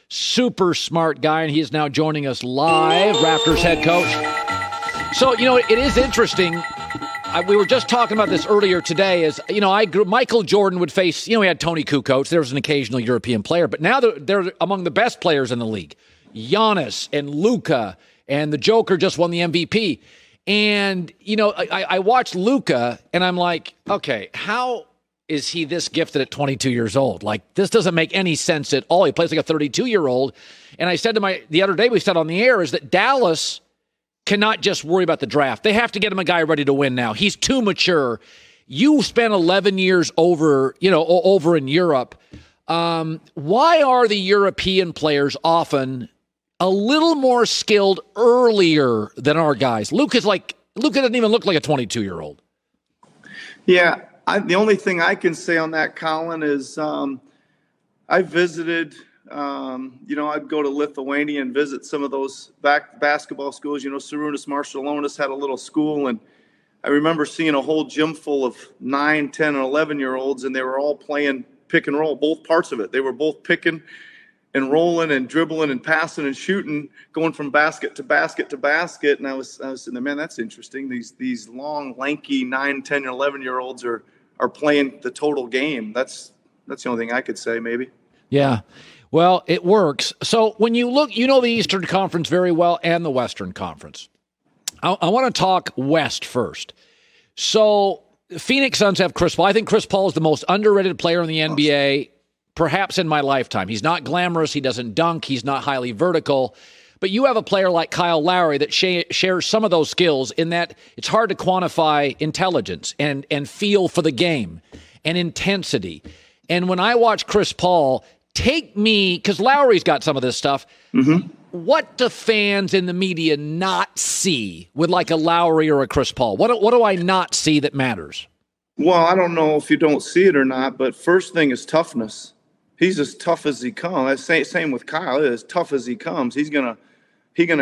super smart guy, and he is now joining us live, Raptors head coach. So, it is interesting. We were just talking about this earlier today. Michael Jordan would face, he had Tony Kukoc. There was an occasional European player, but now they're among the best players in the league. Giannis and Luka, and the Joker just won the MVP. And, I watched Luka, and I'm like, okay, how is he this gifted at 22 years old? Like, this doesn't make any sense at all. He plays like a 32-year-old. And I said the other day we said on the air is that Dallas cannot just worry about the draft. They have to get him a guy ready to win now. He's too mature. You spent 11 years over in Europe. Why are the European players often a little more skilled earlier than our guys? Luka doesn't even look like a 22-year-old. Yeah, the only thing I can say on that, Colin, is I visited. I'd go to Lithuania and visit some of those basketball schools. Sarunas Marciulionis had a little school, and I remember seeing a whole gym full of 9, 10, and 11-year-olds, and they were all playing pick and roll, both parts of it. They were both picking and rolling and dribbling and passing and shooting, going from basket to basket to basket. And I was sitting there, man, that's interesting. These long, lanky 9, 10, and 11-year-olds are playing the total game. That's the only thing I could say, maybe. Yeah. Well, it works. So when you look, the Eastern Conference very well and the Western Conference. I want to talk West first. So Phoenix Suns have Chris Paul. I think Chris Paul is the most underrated player in the NBA, perhaps in my lifetime. He's not glamorous. He doesn't dunk. He's not highly vertical. But you have a player like Kyle Lowry that shares some of those skills in that it's hard to quantify intelligence and feel for the game and intensity. And when I watch Chris Paul, take me, because Lowry's got some of this stuff. Mm-hmm. What do fans in the media not see with like a Lowry or a Chris Paul? What do I not see that matters? Well, I don't know if you don't see it or not, but first thing is toughness. He's as tough as he comes. Same with Kyle. As tough as he comes. He's gonna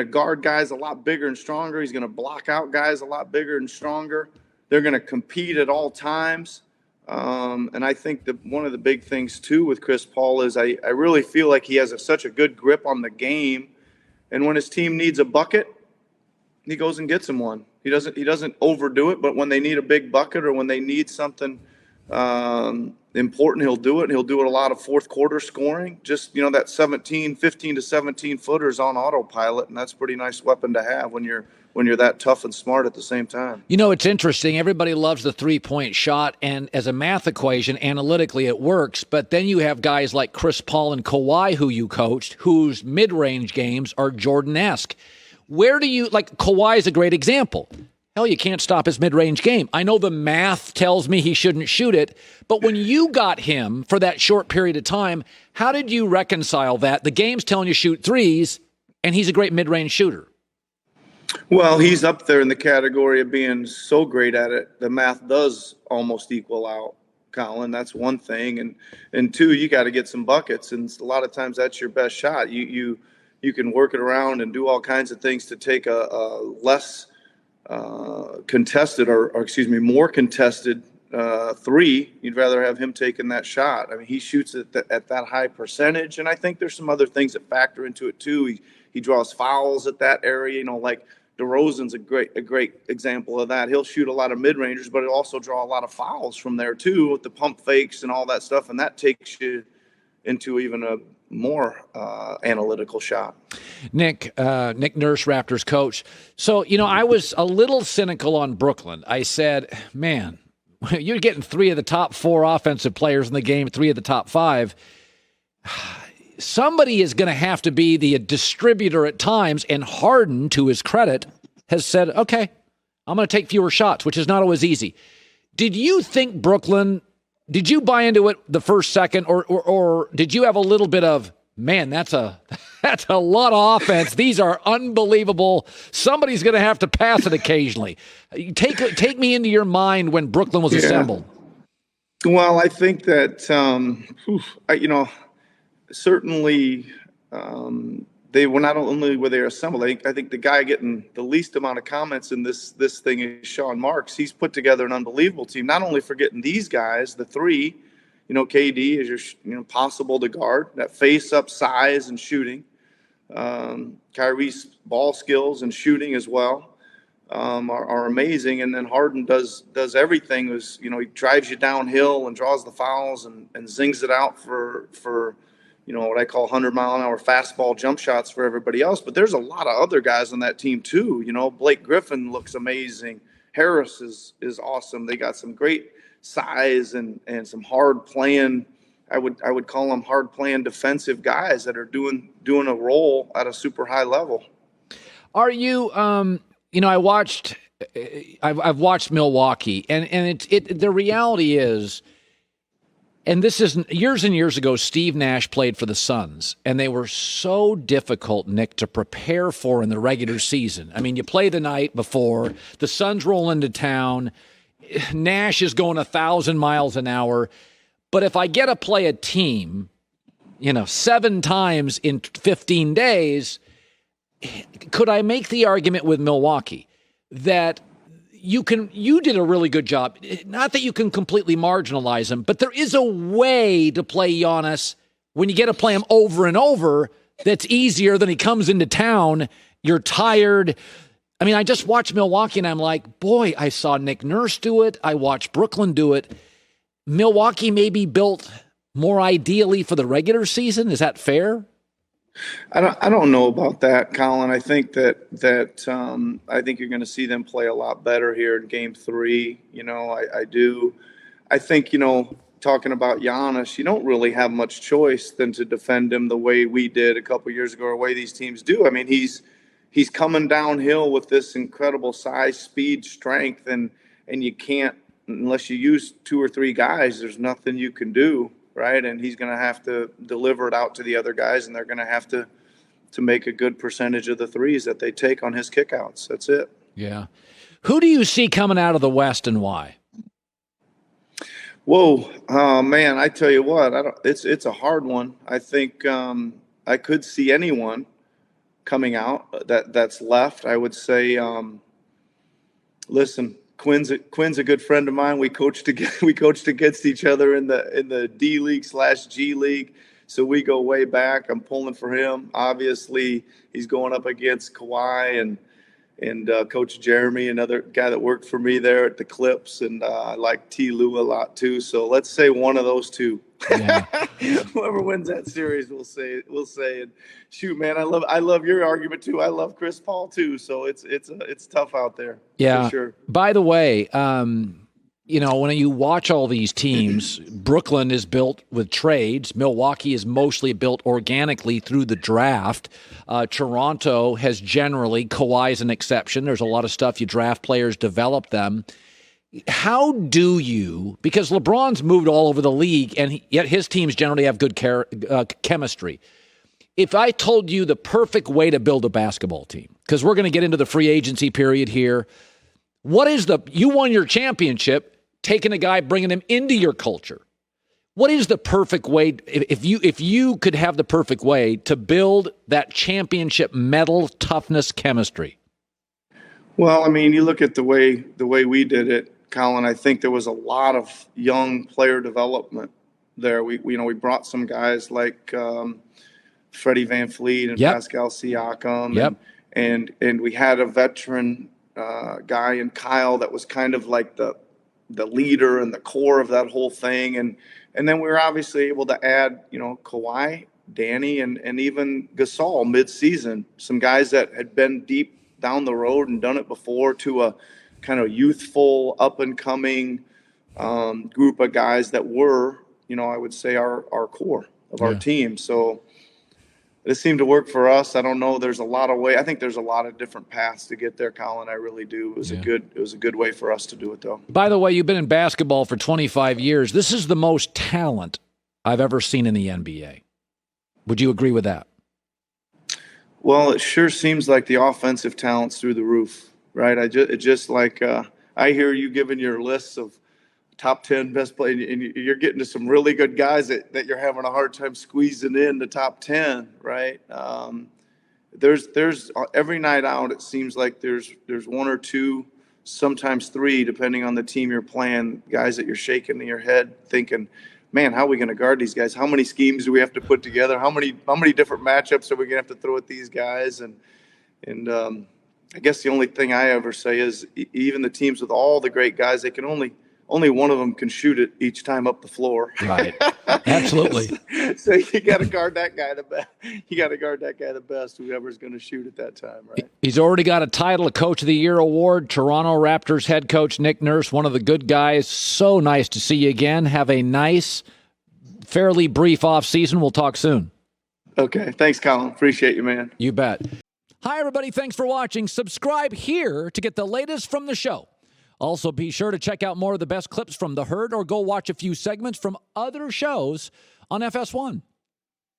guard guys a lot bigger and stronger. He's gonna block out guys a lot bigger and stronger. They're gonna compete at all times. And I think that one of the big things too with Chris Paul is I really feel like he has such a good grip on the game. And when his team needs a bucket, he goes and gets him one. He doesn't overdo it, but when they need a big bucket or when they need something important, he'll do it. And he'll do it a lot of fourth quarter scoring. Just, that 15 to 17 footers on autopilot. And that's a pretty nice weapon to have when you're that tough and smart at the same time. It's interesting. Everybody loves the three-point shot, and as a math equation, analytically it works. But then you have guys like Chris Paul and Kawhi, who you coached, whose mid-range games are Jordan-esque. Where do you, like, Kawhi is a great example. Hell, you can't stop his mid-range game. I know the math tells me he shouldn't shoot it, but when you got him for that short period of time, how did you reconcile that? The game's telling you shoot threes, and he's a great mid-range shooter. Well, he's up there in the category of being so great at it. The math does almost equal out, Colin. That's one thing. And two, you got to get some buckets. And a lot of times that's your best shot. You can work it around and do all kinds of things to take a less contested or more contested three. You'd rather have him taking that shot. I mean, he shoots at that high percentage. And I think there's some other things that factor into it too. He draws fouls at that area, like DeRozan's a great example of that. He'll shoot a lot of mid-rangers, but he'll also draw a lot of fouls from there too with the pump fakes and all that stuff, and that takes you into even a more analytical shot. Nick Nurse, Raptors coach. So, I was a little cynical on Brooklyn. I said, man, you're getting 3 of the top 4 offensive players in the game, 3 of the top 5. Somebody is going to have to be the distributor at times, and Harden, to his credit, has said, okay, I'm going to take fewer shots, which is not always easy. Did you think Brooklyn, did you buy into it the first second, or did you have a little bit of, man, that's a lot of offense. These are unbelievable. Somebody's going to have to pass it occasionally. Take me into your mind when Brooklyn was assembled. Well, I think that, certainly, they were not only were they assembled. I think the guy getting the least amount of comments in this thing is Sean Marks. He's put together an unbelievable team, not only for getting these guys, the 3, KD is possible to guard. That face-up size and shooting. Kyrie's ball skills and shooting as well are amazing. And then Harden does everything. He drives you downhill and draws the fouls and zings it out for what I call 100-mile-an-hour fastball jump shots for everybody else. But there's a lot of other guys on that team too. Blake Griffin looks amazing. Harris is awesome. They got some great size and some hard playing. I would call them hard playing defensive guys that are doing a role at a super high level. Are you? I've watched Milwaukee, and the reality is. And this is years and years ago, Steve Nash played for the Suns, and they were so difficult, Nick, to prepare for in the regular season. I mean, you play the night before, the Suns roll into town, Nash is going 1,000 miles an hour. But if I get to play a team, 7 times in 15 days, could I make the argument with Milwaukee that you did a really good job. Not that you can completely marginalize him, but there is a way to play Giannis when you get to play him over and over that's easier than he comes into town. You're tired. I mean, I just watched Milwaukee and I'm like, boy, I saw Nick Nurse do it. I watched Brooklyn do it. Milwaukee may be built more ideally for the regular season. Is that fair? I don't know about that, Colin. I think that I think you're going to see them play a lot better here in Game 3. I do. I think talking about Giannis, you don't really have much choice than to defend him the way we did a couple years ago, or the way these teams do. I mean, he's coming downhill with this incredible size, speed, strength, and you can't, unless you use 2 or 3 guys. There's nothing you can do. Right, and he's going to have to deliver it out to the other guys, and they're going to have to make a good percentage of the threes that they take on his kickouts. That's it. Yeah. Who do you see coming out of the West, and why? Whoa, man! I tell you what, it's a hard one. I think I could see anyone coming out that's left. I would say, listen. Quinn's a good friend of mine. We coached against each other in the D League / G League, so we go way back. I'm pulling for him. Obviously, he's going up against Kawhi and Coach Jeremy, another guy that worked for me there at the Clips, and I like T. Lue a lot too. So let's say one of those two. Yeah. Whoever wins that series, we'll say. And shoot, man, I love your argument too. I love Chris Paul too. So it's tough out there. Yeah. For sure. By the way, when you watch all these teams, Brooklyn is built with trades. Milwaukee is mostly built organically through the draft. Toronto has generally, Kawhi is an exception. There's a lot of stuff you draft players, develop them. How do you, because LeBron's moved all over the league, and yet his teams generally have good chemistry. If I told you the perfect way to build a basketball team, because we're going to get into the free agency period here, you won your championship, taking a guy, bringing him into your culture. What is the perfect way, if you could have the perfect way to build that championship medal toughness chemistry? Well, I mean, you look at the way we did it, Colin. I think there was a lot of young player development there. We brought some guys like Freddie Van Fleet and Pascal Siakam, and we had a veteran guy in Kyle that was kind of like the leader and the core of that whole thing, and then we were obviously able to add Kawhi, Danny, and even Gasol mid-season, some guys that had been deep down the road and done it before, to a kind of youthful, up-and-coming group of guys that were, I would say our core of our team. So it seemed to work for us. I don't know. There's a lot of way. I think there's a lot of different paths to get there, Colin. I really do. It was a good way for us to do it, though. By the way, you've been in basketball for 25 years. This is the most talent I've ever seen in the NBA. Would you agree with that? Well, it sure seems like the offensive talent's through the roof, right? I hear you giving your lists of top 10 best players, and you're getting to some really good guys that you're having a hard time squeezing in the top 10, right? There's every night out, it seems like there's 1 or 2, sometimes 3, depending on the team you're playing, guys that you're shaking in your head thinking, man, how are we going to guard these guys? How many schemes do we have to put together? How many different matchups are we going to have to throw at these guys? And I guess the only thing I ever say is even the teams with all the great guys, they can only one of them can shoot it each time up the floor. Right. Absolutely. So you got to guard that guy the best. You got to guard that guy the best, whoever's going to shoot at that time, right? He's already got a title, a Coach of the Year award. Toronto Raptors head coach Nick Nurse, one of the good guys. So nice to see you again. Have a nice, fairly brief off season. We'll talk soon. Okay. Thanks, Colin. Appreciate you, man. You bet. Hi, everybody. Thanks for watching. Subscribe here to get the latest from the show. Also, be sure to check out more of the best clips from The Herd or go watch a few segments from other shows on FS1.